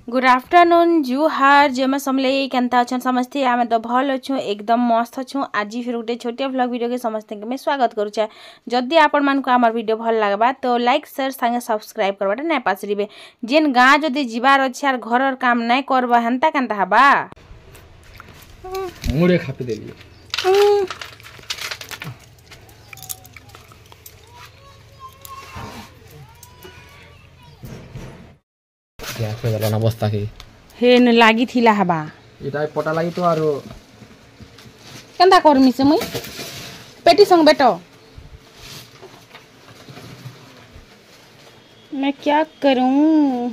Good afternoon जुहार जय समले केनता अच्छा समस्ते आम तो भल अच्छु एकदम मस्त अच्छु आज फिर गोटे छोटिया व्लॉग वीडियो के समस्त के मैं स्वागत करुचे। जदि आपण मान को आमर वीडियो भल लगबा तो लाइक शेयर संगे सब्सक्राइब करबाटा नै पासरिबे। जेन गाँ जदि जिबार अछि आर घर काम नै करबा हंता केनता हबा मुड़े खापी देली क्या पे दला ना बस्ता के हे न लागी थिला हबा इटा पटा लागि तो आरो केनता करमी से मुई पेटी संग बेटो मैं क्या करूं।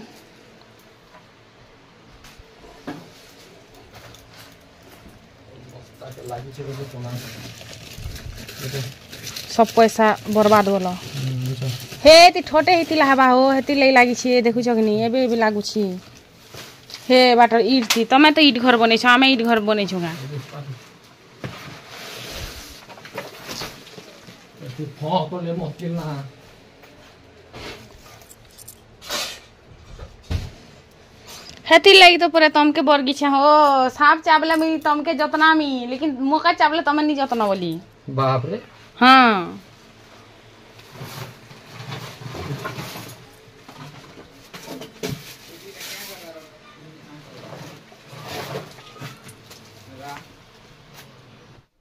सब पैसा बर्बाद होलो हे ती ठोटे हितिला हबा हो हेति लई लागी छी देखु छकनी एबे भी लागु छी हे बाटर ईट थी तमे तो ईट घर बनै छ आमे ईट घर बनै छुगा हां तो ले मुश्किल ना हेति लई तो पूरे तमके बरगी छ हो सांप चावला मी तमके जतना मी लेकिन मोका चावला तमे नि जतना बोली बाप रे हां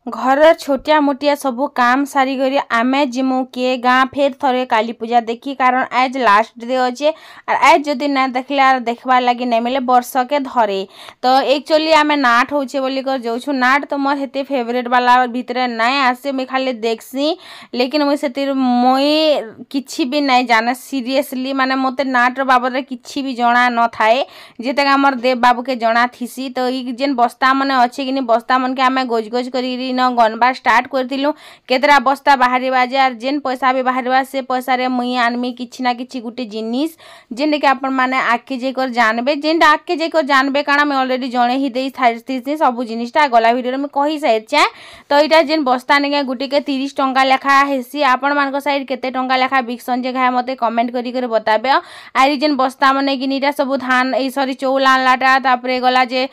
घर छोटिया मोटिया सबू काम सारी करी आमे जिमु के गाँ फेर थरे काली पूजा देखी कारण आज लास्ट डे अच्छे और आज जदि ना देखले आर देखबार लगी नहीं मिले वर्ष के धरे तो एक्चुअली आमे नाट होचे बोली कर जाऊछु नाट तो मोर हेते फेवरेट वाला भीतर नहीं आसे मैं खाली देखसी लेकिन मुई सेतिर मोई किछि भी नहीं जाने सीरियसली माने मते नाट बाबद रे किछि भी जणा न थाए जेते हमर देव बाबू के जणा थिसी तो ई जेन बस्ता माने अच्छे कि बस्ता मन के आमे गोज गोज करी न गनबा स्टार्ट करथिलु केतरा बस्ता बाहरी बाजार जेन पैसा भी बाहरबा से पैसा रे मुई आनमी किछि ना किछि गुटे जिनिस जेन के आपण माने आके जे कर जानबे जेन आके जे कर जानबे काना मैं ऑलरेडी जणे ही देई थारती सब जिनिसटा गला वीडियो रे मैं कहि साइछे तो इटा जेन बस्ता ने गुटे के 30 टंका लेखा हेसी आपण मान को साइड केते टंका लेखा बिकसन जे घाय मते कमेंट करी कर बताबे आरी जेन बस्ता माने गिनीटा सब धान ए सॉरी चौल आनलाटा तापरे गला जे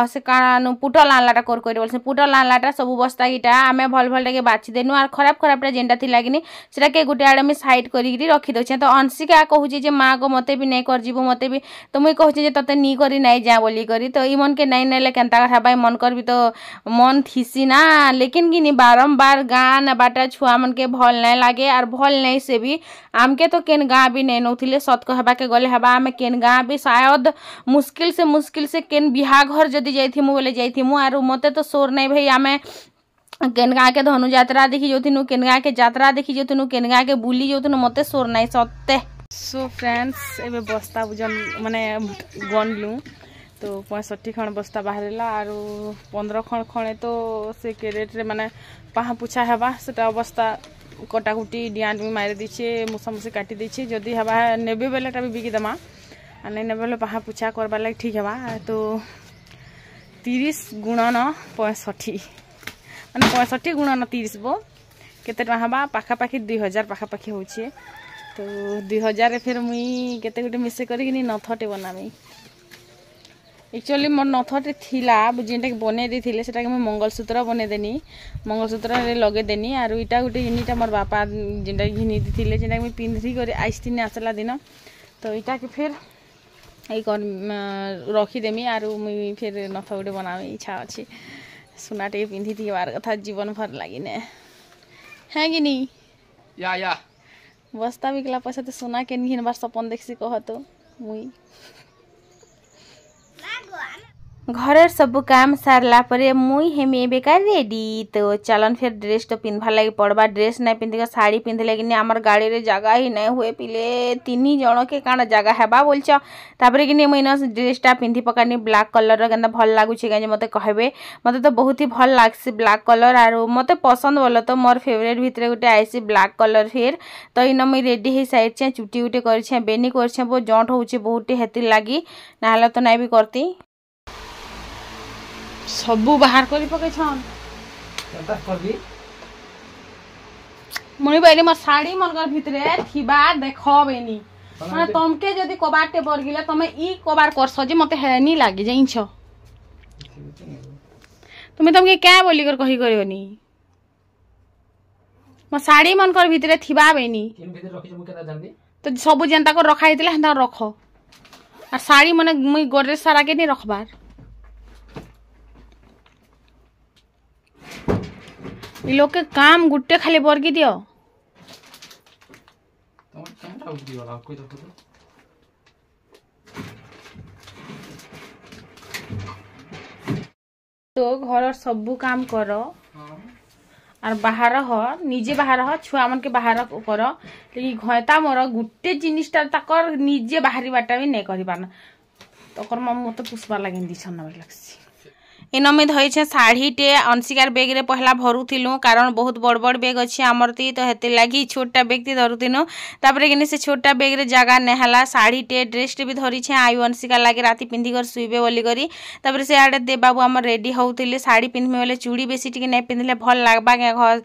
से कानु पुटल आनलाटा कर कर बोलसे पुटल आनला सब बस्ता गिटा आमे भल भल के बाछि देनु और खराब खराबटा जेनटा थिला किनी सेटा के गुटे आडे में साइड करी रखी दोछे तो अंशिका कहूची जे मां को मते भी नहीं कर जीवो मते भी तो मुई कहूची जे तते नी करी नहीं जा बोली करी तो ई मन के नहीं नेले केनता कथा भाई मन कर भी तो मन थिसी ना लेकिन किनी बारंबार गान बाटा छुआ मन के भल नहीं लागे और भल नहीं से भी आमके तो केन गां भी नहीं नोथिले सत कहबा के गले हबा आमे केन गां भी शायद मुश्किल से केन बिहा घर जदी जाइथिमु बोले जाइथिमु और मते तो सोर नहीं भाई आमे केनगा के धनु यात्रा देखी जोथिनु केनगा के यात्रा देखी जोथिनु केनगा के बुली जोथिनु मते सोर नाही सत्ते। सो फ्रेंड्स एबे बस्ता बुजन माने गनलु तो 65 खण बस्ता बाहरला आरो 15 खण खणे तो से कैरेट रे माने पाहा पुछा हेबा सेटा अवस्था कटाकुटी डियान भी मारि दिछे मुसमसे काटी दिछे जदी हेबा नेबे बेलेटा भी बिकी दमा आ नै नेबे बेले पाहा पुछा करबा लाग ठीक हेबा तो 30 गुणन 65 माने 65 गुणन 30 बो केते टहा पाखापाखि 2000 पाखापाखि होछे तो 2000 फिर मुई केते गुटे मिसे करी कि नथटे बनामी एक्चुअली मोर नथटे थिला जेनटा के बने देथिले सेटा के मैं मंगलसूत्र बने देनी मंगलसूत्र रे लगे देनी आरो इटा गुटे इनिटा मोर बापा जेनटा घिनी देथिले जेनटा के मैं पिंधरी करे आइस्तिन आसला दिन तो इटा के फिर ए कर रखी देमी आरो मुई फिर नथ गुटे बनामी इच्छा अछि सुनाटे पिंधि थी बार कथा जीवन भर लागिने है कि नहीं या बस्ता बिकला पैसा तो सुना के निहिन बार सपन देखसी कहतो मुई घर सब काम सारला परे मुई हेमे बेकार रेडी तो चलन फिर ड्रेस तो पिंधवा लगी पड़वा ड्रेस नहीं पिंधे साड़ी पिंधले कि आमर गाड़ी रे जगह ही नहीं हुए पिले 3 जन के काना जगह हेबा बोलछ तापरे कि मुई न ड्रेसटा पिंधि पकानी ब्लैक कलर केनता भल लागुछि गाजे मते कहबे मते तो बहुत ही भल लागसी ब्लैक कलर आरो मते पसंद बोलो तो मोर फेवरेट भितरे गुटे आइसी ब्लैक कलर फिर तो इन मुई रेडी हे साइड छे चुटी उटी करछे बेनी करछे बो जंट होउछि बहुत हेति लागी नाहले तो नहीं भी करती सबू बाहर करी पके छन केनता करबी मणि बाइले मोर साड़ी मनकर भितरे थिबा देखबेनी ମାନେ ତମକେ ଯଦି କବାଟେ ବରଗିଲେ ତମେ ଇ କବାର କରସ ଯେ ମତେ ହେନି ଲାଗି ଜାଇଛ ତମକେ क्या बोली कर कही करबनी म साड़ी मन कर भितरे थिबा बेनी तो सब जेंता को रखा हेतिला हेंता रख और साड़ी मने मुई गोरे सारा के नहीं रखबार इ लोग के काम गुट्टे खाली बरगी दियो तो घर सबू काम कर और बाहर ह निजे बाहर ह छुआ मन के बाहर कर लेकिन घयता मोर गुटे जिनिसटा तकर निजे बाहरी बाटा भी नहीं करि पाना तकर मते पुष्पा लगे दिछन ना लागसी इन में धोइछे साड़ीटे अंशिकार बेग रे पहला भरुथिलु कारण बहुत बड़ बड़ बेग अच्छे आमरती तो हेते लगी छोटा बेग ती धरुथिनु तापरे कि से छोटा बेग रे जगह नेहला साड़ीटे ड्रेसटे भी धरिछे आयु अंशिका लागे राती पिंधि कर सुइबे बोली करी तापरे से आडे दे बाबू हमर रेडी होउथिले साड़ी पिंधमे बोले चूड़ी बेसी टिके नै पिंधले भल लागबा के घर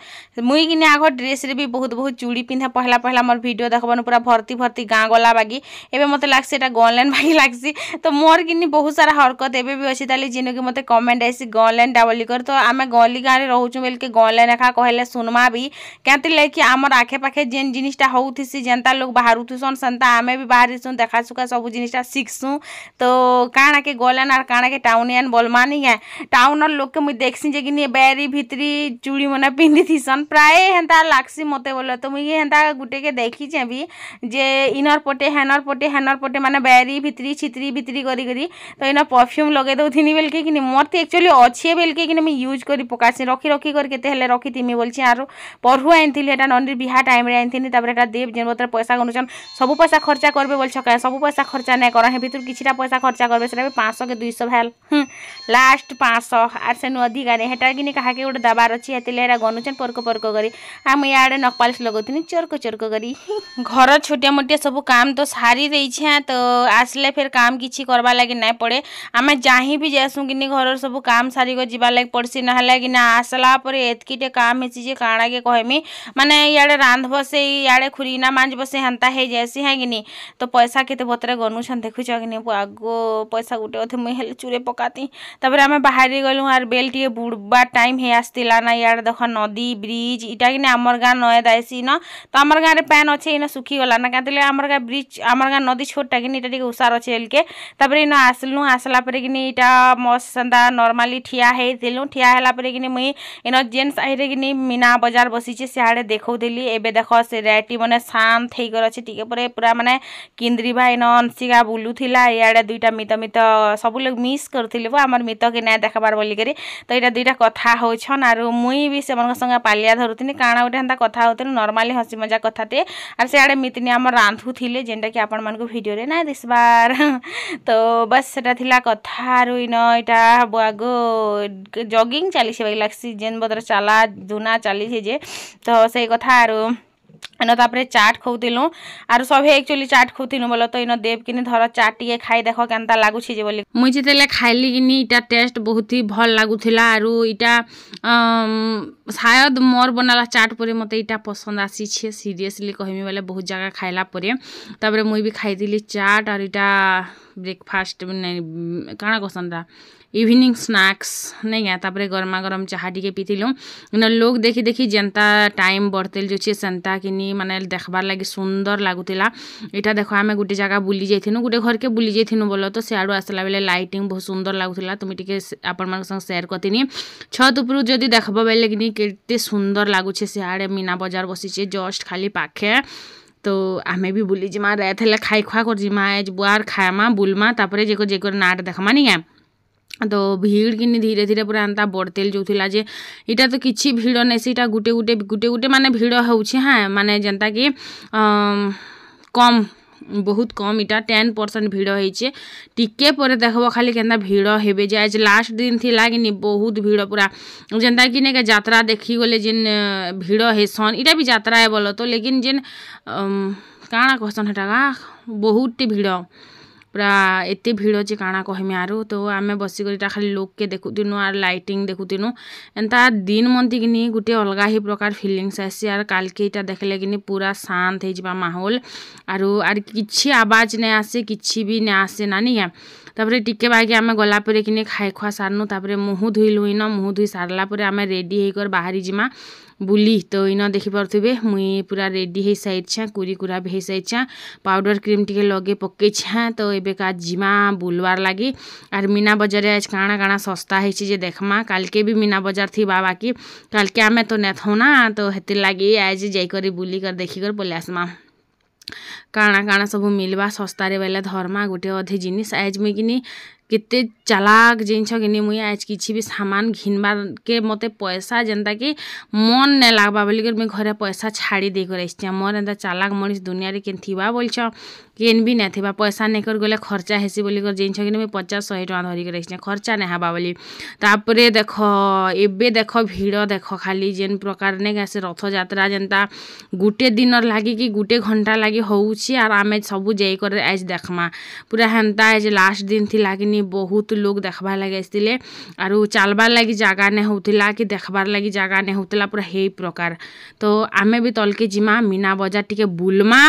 मुई कि आग ड्रेस रे भी बहुत बहुत चूड़ी पिंधा पहला पहला मोर वीडियो देखबन पूरा भर्ती भर्ती गाँ गला बागी एबे मते लागसे एटा गनलाइन बागी लागसी तो मोर कि बहुत सारा हरकत एबे भी अछि ताले जिनो कि मते कमेंट ऐसी गनलाइन डाबली कर तो आम गली गाँव में रोचु बेल के गनलाइन एखा कहले सुनमा भी क्या लेकिन आमर आखे पाखे जेन जिनिसटा होउथिसी जेनता लोग बाहर उठुसन सेनता आमे भी बाहर सुन देखा सुखा सब जिनिसटा शिखसु तो काणा के गलन और काणा के टाउनियन बोलमानी है टाउनर लोग के मुई देखसी जे कि बैरी भितरी चूड़ी मने पिंधि थीसन प्राय हेंता लागसी मते बोले तो मुई हेंता गुटे के देखी जे भी जे इनर पटे हेनर पटे माने बैरी भितरी छितरी भितरी करी करी तो इना परफ्यूम लगे दउथिनी बेल के कि मोर तो एक्चुअली अच्छे बेल के कि मैं यूज करी पकासी रखी रखी कर केते हेले रखी तिमी बोलछि आरो परहु आइनथिली एटा नंदी बिहा टाइम रे आइनथिनी तापर एटा देव जेन बतर पैसा गनुचन सब पैसा खर्चा करबे बोल छका सब पैसा खर्चा नै कर हे भितर किछिटा पैसा खर्चा करबे सेटा 500 के 200 भेल लास्ट 500 आर से नु अधिक आने हेटा कि कहा के गोटे दबार अछि हेतिले एटा गनुचन परको करी हम याडे नकपालिश लगोथिनी चरको करी घर छोटे मोटे सब काम तो सारी देइ छै तो आसले फिर काम किछि करबा लागि नै पड़े आमे जाही भी जेसु कि घर सब काम सारी को जीवा लग पड़सी ना कि ना आसला पर एतकीटे काम हेसी जे काणा के कहमी माने याडे रांध बसे याडे खुरीना मांज बसे हंता हे जैसी है कि तो पैसा केते बतरे गनुछन देखुछ कि आगो पैसा गुटे अथे मुई हेले चूरे पकाती तापर आमे बाहरी गलु आर बेल टिए बुड़बा टाइम हे आस्तिला ना याडे देख नदी ब्रिज इटा कि हमर गां नय दाइसी न तो हमर गां रे पैन अच्छे इन सुखी गला ना कातले हमर गां ब्रिज हमर गां नदी छोटा कि इटा टिके उसार अच्छे एल के तापर इन आसलु आसला पर कि इटा मस्त संदा नॉर्मली ठिया हे दिलु ठिया हला पर कि मुई इन जेन साइड रे कि मीना बाजार बसीचे सियाडे देखौदिली एबे देखो से रेटी माने शांत हे कर अछि टिके परे पूरा माने किंद्री भाई न अंशिका बुलुथिला याडे दुईटा मित सब लोग मिस करथिले बा हमर मित के नै देखबार बोली करी तो एटा दुईटा कथा होछन आरो मुई भी सेमन संगे पालिया धरुथिनी काणा उठे हंता कथा होतन नॉर्मली हसी मजाक कथाते आर सियाडे मितनी हमर रांधुथिले जेनटा कि आपन मन को वीडियो रे नै दिसबार तो बस सेटा थिला कथा आरो इन एटा बागो जॉगिंग चली से लागसी जेन बदर चला धुना चली से जे तो से कथा आरो इन तापरे चाट खौतिलु आरो सभे एक्चुअली चाट खौतिलु बोलो तो इन देव किनी धर चाट टिके खाई देखो केनता लागु छी जे बोली मुई जेतेले खाइली किनी इटा टेस्ट बहुत ही भल लागुथिला आरो इटा शायद मोर बनाला चाट परे मते इटा पसंद आसी छे सीरियसली कहमी वाले बहुत जगह खाइला परे तापरे मुई भी खाई दिली चाट और इटा ब्रेकफास्ट काना कसनरा इवनिंग स्नैक्स नहीं है तापरे गरमा गरम चाहा टिके पीथिलु इन लोग देखी देखी जनता टाइम बढ़तेल जो छे संता किनी माने देखबार लागि सुंदर लागुतिला एटा देखो आमे गुटे जगह बुली जाइथिनु गुटे घर के बुली जाइथिनु बोलो तो सियाडू आसला बेले लाइटिंग बहुत सुंदर लागुतिला तुम टिके आपन मन संग शेयर करतिनी छत ऊपर जदी देखबो बेले किनी केते सुंदर लागु छे सियाडे मीना बाजार बसी छे जस्ट खाली पाखे तो आमे भी बुली जिमा रहथले खाई खुआ कर जिमा एज बुआर खायमा बुलमा तापरे जेको नाट देखमा नहीं है तो भीड़ किनी धीरे धीरे पूरा एंता बढ़तेल जोथिला जे इटा तो किछि भीड़ नेसी इटा गुटे गुटे माने भीड़ होउछे हाँ माने जनता कि कम बहुत कम इटा 10% भीड़ होइछे टिके पर देखबो खाली केनता भीड़ हेबे जे आज लास्ट दिन थी लागिनी बहुत भीड़ पूरा जनता कि ने के यात्रा देखी गले जिन भीड़ हेसन इटा भी यात्रा है बोलो तो लेकिन जिन काना कहसन हटा बहुत भीड़ पूरा एते भीड़ जे काଣା कहमी आरो तो आमे बसिकरीटा खाली लोक के देखुतिनु आर लाइटिंग देखुतिनु एंता दिन मंती किनी गुटे अलगा ही प्रकार फिलिंग्स आसी आर काल के इटा देखले किनी पूरा शांत हे जिबा माहौल आर किछि आवाज नै आसे किछि भी नै आसे नानी है तापरे टिके बागे आमे गला परे किनी खाइ खुआ सारनु तापरे मुहु धुइलु इन मुहु धुइ सारला परे आमे रेडी हे कर बाहरी जिमा बुली तो इन देखि पारथुबे मुई पूरा रेडी हे साइड छा कुरी कुरा भी हे साइड छा पाउडर क्रीम टिके लगे पक्के छा तो एबे का जिमा बुलवार लागी आर मीना बाजार आज काଣା काଣା सस्ता हे जे देखमा काल के भी मीना बाजार थी बाबा की काल के आमे तो नेथौ ना तो हेति लागी आज जाई करी बुली कर देखि कर पले आसमा काଣା काଣା सब मिलवा सस्ता रे बेले धर्मा गुटे अधे जिनिस आज मुई किनी केते चालाक जिनछ किनी मुई आज किछि भी सामान घिनबार के मते पैसा जनता कि मन नै लागबा बोली कर मैं घरे पैसा छाड़ी दे कर आइछ मोर एंता चालाक मनिस दुनिया रे केन थिबा बोलछ केन भी नै थिबा पैसा नै कर गले खर्चा हेसी बोली कर जिनछ किनी मैं 50-100 टका धरि कर आइछ खर्चा नै हाबा बोली तापरे देखो एबे देखो भीड़ देखो खाली जेन प्रकार ने गासे रथ यात्रा जनता गुटे दिनर लागी कि गुटे घंटा लागी होउछि आर आमे सब जाई कर आज देखमा पूरा हेंता आज लास्ट दिन थी लागी बहुत लोग देखबार लगे आसतिले आरु चालबार लगी जगह नहीं होतिला कि देखबार लगी जगह नहीं होतिला पूरा हे प्रकार तो आमे भी तलके जिमा मीना बाजार टिके बुलमा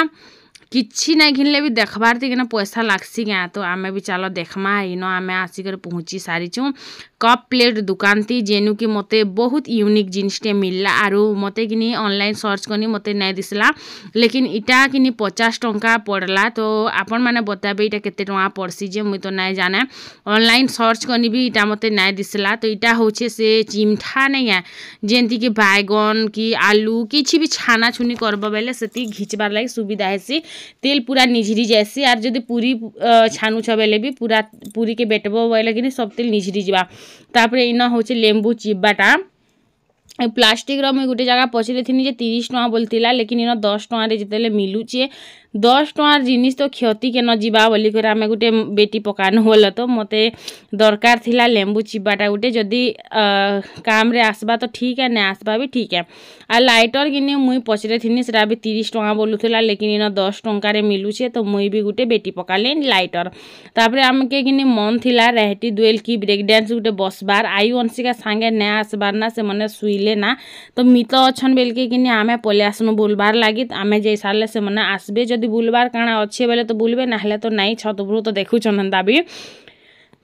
किछि नहीं घिनले भी देखबार थी पैसा लागसी क्या तो आमे भी चलो देखमा इन आमे आसिकर पहुँची सारीचु कप प्लेट दुकान थी जेनु कि मते बहुत यूनिक जिनिसटे मिलला आरु मते किनी ऑनलाइन सर्च करनी मते नहीं दिसला लेकिन इटा किनी 50 टंका पड़ला तो आपण माने बताबे इटा केते टंका पड़सी जे मुई तो नहीं जाने ऑनलाइन सर्च करनी भी इटा मते नहीं दिसला तो इटा होचे से चिमठा नहीं है जेंती कि बैगन कि आलू किछि भी छाना छुनी करबो बेले सेती घिचबार लागि सुविधा हेसी तेल पूरा निझरी जैसी आर जदि पूरी छानु छ बेले भी पूरा पूरी के बेटबो बेले कि सब तेल निझरी जिबा तापरे इन होचे लेंबू चिब्बाटा प्लास्टिक रो मुई गुटे जगह पचरे थिनी जे 30 टका बोलतिला लेकिन इन 10 टका रे जतेले मिलुचे 10 टकार जिनिस तो क्षति के न जीवा बोली कर आमे गुटे बेटी पकानो बोल तो मते दरकार थिला लेंबू चिब्बाटा गुटे जदि काम रे आसबा तो ठीक है नै आसबा भी ठीक है आ लाइटर किने मुई पचरे थिनी सेटा भी 30 टका बोलुथिला लेकिन इन 10 टका रे मिलुचे तो मुई भी गुटे बेटी पकाले लाइटर तापरे आमके किने मन थिला रेहटी दुएल की ब्रेक डांस गुटे बसबार आई वंशिका संगे नै आसबार ना से मने सुइले ना तो मित अछन बेलके किने आमे पले आसनु बोलबार लागि आमे जे साले से मने आसबे जदि बुलबार काଣା अच्छे बेले तो बुलबे ना हेले तो नाई छत उपरू तो देखु छनंदा भी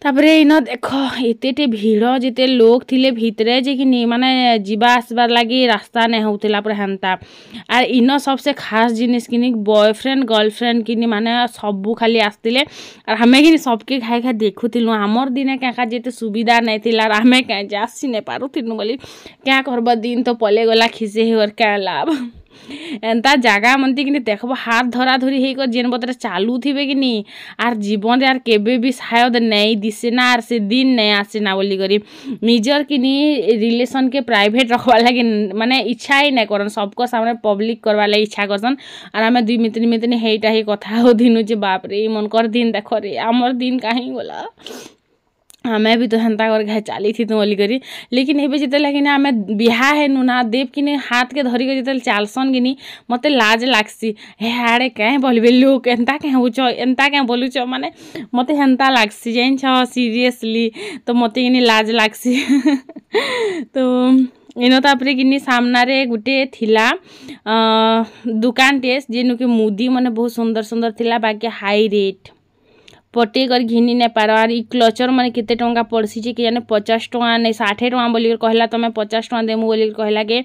तापरे इन देख एतेटे भीड़ जिते लोग थिले भितरे जे कि माने जीवा आसबार लागि रास्ता नै होतिला पर हेंता आर इन सबसे खास जिनिस किनी बॉयफ्रेंड गर्लफ्रेंड किनी माने सबु खाली आस्तिले आर हमें किनी सबके खाइ खा देखुतिलु हमर दिने का जेते सुविधा नै थिला आर हमें का जासी नै पारुतिनु बोली क्या करबा दिन तो पले गला खिसे हे और क्या लाभ एंता जगह मनती कि देखब हाथ धरा धरी हे कर जेन बतरे चालू थिबे कि नहीं आर जीवन यार केबे भी शायद नहीं दिसे ना आर से दिन नहीं आसे ना बोली करी निजर कि रिलेशन के प्राइवेट रखवा लगे माने इच्छा ही नहीं करन सबको सामने पब्लिक करवा लगे इच्छा करसन और आम 2 मित्र हेटा ही कथा हो दिनु जे बाप रे मन कर दिन देख रे आमर दिन कहीं गला हमें भी तो हेंता कर घाय चाली थी तो बोली करी लेकिन एबे जिते लगे आमे बिहा है नुना देव किने हाथ के धरी के जिते चालसन गिनी मते लाज लागसी हे हाड़े कहीं बोलबे लोग एंता कहीं होछ एंता कहीं बोलुछ माने मते हेंता लागसी जाइन छ सीरियसली तो मते गिनी लाज लागसी तो इन तापरे किनी सामना रे गुटे थिला दुकान टेस जेनु के मुदी माने बहुत सुंदर सुंदर थिला बाकी हाई रेट पटे कर घिनी ने पार आर ई क्लचर माने केते टंका पड़सी जे कि जाने 50 टका नै 60 टका बोली कर कहला तमे 50 टका देमु बोली कर कहला के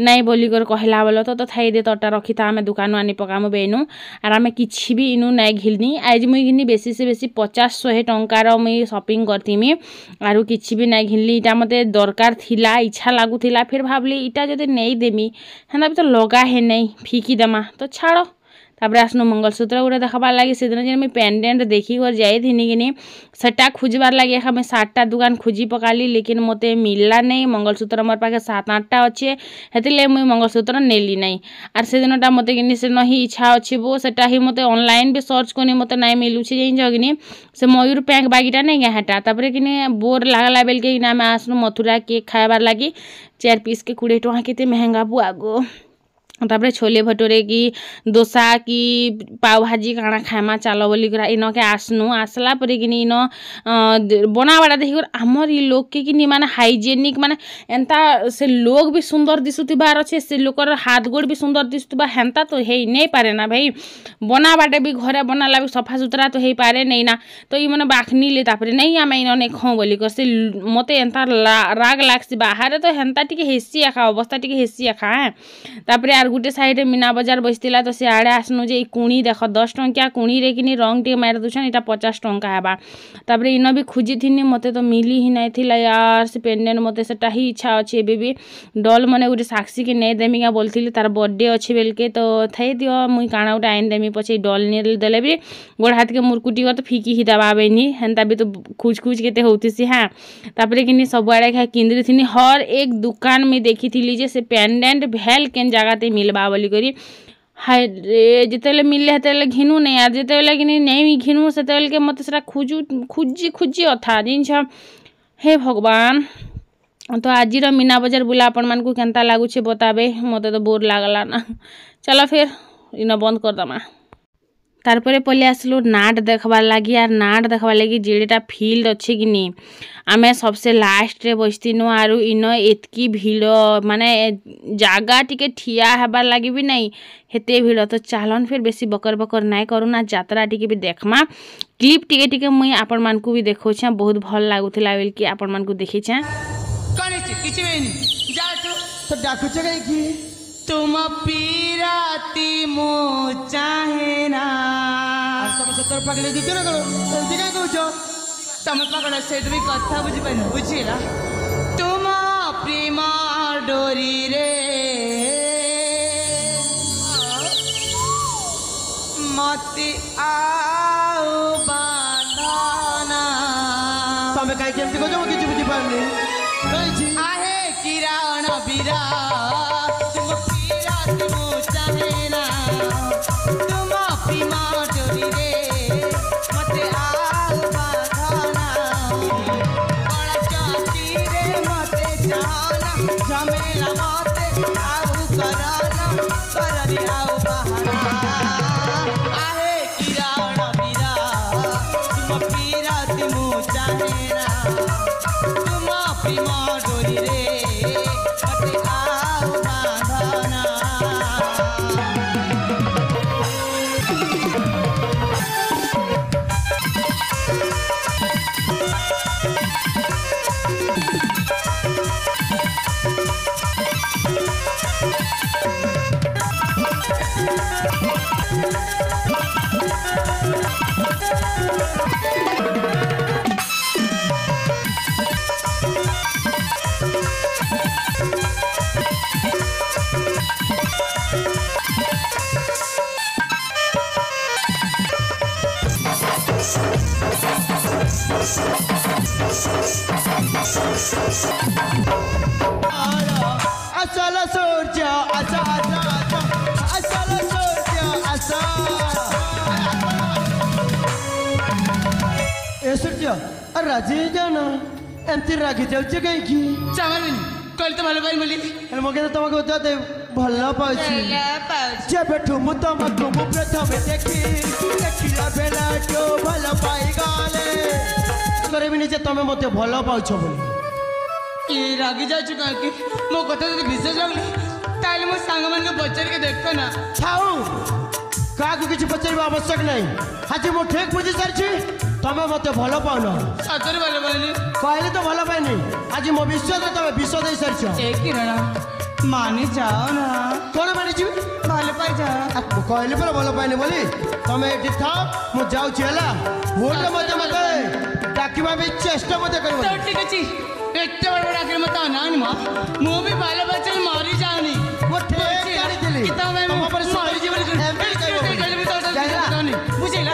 नै बोली कर कहला बोलो तो थाई दे तटा रखी ता हमें दुकान आनी पकामु बेनु आर हमें किछि भी इनु नै घिलनी आज मुई घिनी बेसी से बेसी 50-100 टंका रो मुई शॉपिंग करथिमी आरु किछि भी नै घिलली इटा मते दरकार थिला इच्छा लागुथिला फिर भाबली इटा जदि नै देमी हेना भी तो लगा है नै फीकी दमा तो छाड़ो तापर आसनु मंगलसूत्र गुड़ा देखबार लगी से दिन मुझे पेंडेंट देखी कर जाई थिनी कि सेटा खोजबार लगी हमें 7टा दुकान खोजी पकाली लेकिन मते मिलला नहीं मंगलसूत्र मोर पाखे 7-8टा अच्छे हेतिले मुई मंगलसूत्र नेली नहीं आर से दिनटा मते किनी से नहीं इच्छा अच्छे वो सेटा ही मते ऑनलाइन भी सर्च करनी मते नहीं मिलुछि जेइन जगनी से मयूर पैक बागीटा नहीं हेटा तापर किनी बोर लागला बेल के आमे आसनु मथुरा केक खाइबार लगी 4 पीस के 20 टका केते महंगा बु आगो तापर छोले भटूरे की डोसा की पाव भाजी काଣା खाइमा चलो बोली इन के आसनु आसला पर कि इन बनाबाटा देखिक आमर इ लोग के कि माने हाइजेनिक माने एंता से लोग भी सुंदर दिसुथिबार अच्छे से लोकर हाथ गोड़ भी सुंदर दिसुथिबा हेंता तो हे नहीं पारे ना भाई बनाबाटे भी घरे बनाला भी सफा सुतरा तो हे पारे नहीं ना तो इ मने बाखनी ले तापर नहीं आमे इन नहीं खाऊ बोली कर से मते एंता राग लागसी बाहर तो हेंता टिके हेसी आखा अवस्था टिके हेसी आखा है तापर यार गोटे साइड मीना बजार बसला तो से आड़े आसनु जे कुणी देख 10 टंकिया कुणी रे कि रंग टे मार दूछन इटा 50 टंका हेबा तापर इन भी खोजी थी मते तो मिली ही नहीं थिला यार से पेंडेंट मते सेटा ही इच्छा अच्छे भी डल मने गोटे साक्षी के नहीं देमी क्या बोलती तार बर्थडे अच्छे बेल के तो थे दियो मुई काଣା गोटे आइन देमी पछे डल नहीं देले भी गोड़ हाथ के मुरकुटी तो फिकी ही दबाबेनी हेन्ता भी तो खोज खोज के होती सी हाँ तापर कि सब आड़े खा किंद्री थी हर एक दुकान में देखी थी जे से पेंडेंट भेल केन जगह ते मिलबा बोली करी हाय रे जिते मिले हेते घिनु नहीं यार जिते कि नहीं घिनु से के मत से खोजी खोजी अथा जिन हे भगवान तो आज मीना बजार बुला आपण मान को केनता लागुछे बताबे मते तो बोर लागला ना चलो फिर इन बंद कर दमा तारपरे पले आसलु नाट देखबार लगी आर नाट देखबार लगी जेटा फील्ड अच्छे कि नहीं आमे सबसे लास्ट रे बसतीनु आरु इन एतकी भीड़ माने जागा टिके ठिया हेबार लगी भी नहीं हेते भीड़ तो चालन फिर बेसी बकर बकर नाई करूना यात्रा टिके भी देखमा क्लिप टिके टिके मुई आपण मान को भी देखौछे बहुत भल लागुथिला बेल कि आपण मान को देखिछे कने किछि बेनी जा तो डाकुचे गई की तुम पीराती मो चाहे ना तुम सतर पकड़े दीजिए ना करो जल्दी क्या कहो तुम पकड़ से भी कथा बुझी पाइन बुझिला तुम प्रेम डोरी रे मती आओ बांधना तमें कहीं केमती को जो किसी बुझी पारनी आहे किरण बीरा असल सोचा असा असा असल सोचा असा ए सोचा राजी जाना एमती रागी जाउचे कहीं की चावल कल तो भलो पाई मिली अरे मगे तो तुमको बता भल पाउची जेबे ठुमु तुमको मु प्रथम देखी देखिला बेला तो भल पाई गाले करे भी नीचे तमे मते भल पाउछ बोली ये रागी जाउछु का कि मो कथा जदी विश्वास लागले ताले मो संग मन के बच्चर के देखो ना छाऊ काकू किछि पचरबा आवश्यक नहीं हाजी मो ठीक बुझी सरछि तमे मते भल पाउन सतर भलो पाइनी कहले तो भल पाइनी आज मो विश्वास तमे विश्व दे सरछ ए किरण माने जाओ ना कोन माने छु भलो पाइ जा कहले पर भल पाइनी बोली तमे एठी था मो जाउ छला भूल मते मते डाकिबा भी चेष्टा मते करबो तो ठीक अछि एते बड़ बड़ आगे मत आना मा मो भी बाल बच्चे मारी जानी वो ठीक गाड़ी दिली किता मैं पर मारी जीवन एमपी कहबो बुझिला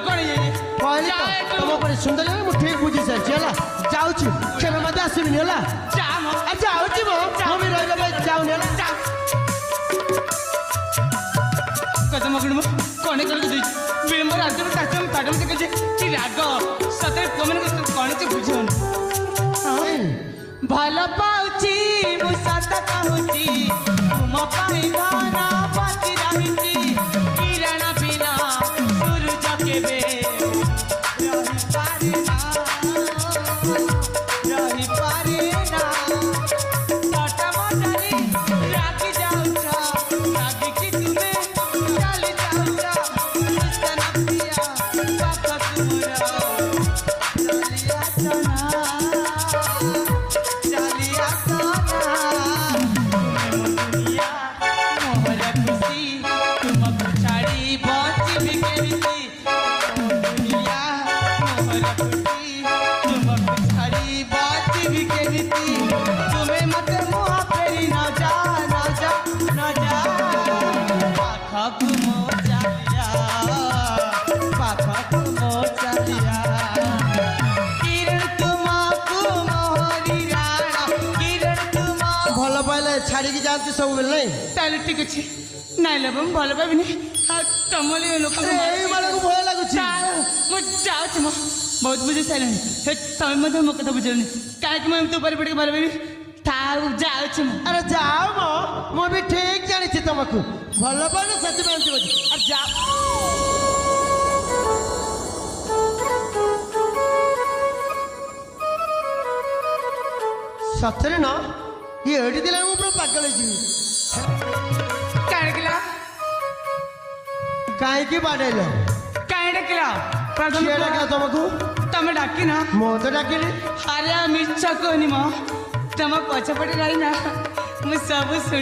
कोन ये कहले तम पर सुंदर मो ठीक बुझी सर छला जाउ छु केबे मते आसीबिनी हला जा मो जाउ छु मो भी रहले भाई जाउ ने जा कदम अगड़ मो कोने कर दे विलंब राज्य में ताचम ताडम से कजे कि राग सते कोमन को कोने से बुझन भल पाउची मु सत कहूची तुम पाई धन बची रही किरण बिना सूरज केबे रही पारे ना टटमटरी रागी जाउछ रागी कि तुमे चली जाउछ कृष्ण प्रिया पाख तुमरा चलिया तना दुनिया मोहर खुशी तुमको छाड़ी बची भी केमिति दुनिया मोहर खुशी तुमको छाड़ी बची भी केमिति तुम्हें मते मुहा फेरी न जा पाखक मो चलिया किरण तुमको मोहरी राणा किरण तुम भल पाइले छाड़ी जाती सब बेले नहीं ताले ठीक अछि नाइ लेबम भल पाबिनी आ तमले लोक एई माने को भय लागुछि मो जाउछ मो बहुत बुझे साइलेंट हे तमे मते मो कथा बुझलनी काहे कि मैं तो ऊपर पड़ के भल पाबिनी थाउ जाउछ मो अरे जाओ मो भी ठीक जानी छी तुमको भल पाइले सती बांती बजी अरे जा सतरे ना ये एडी दिला मु पूरा पागल छी काहे काहे की बाडेलो डकिला प्रथम किए डका तुमको तमे डाकी ना मो तो डाकिली अरे मिछ कोनी मो तम पछपटे रही ना मु सब सुन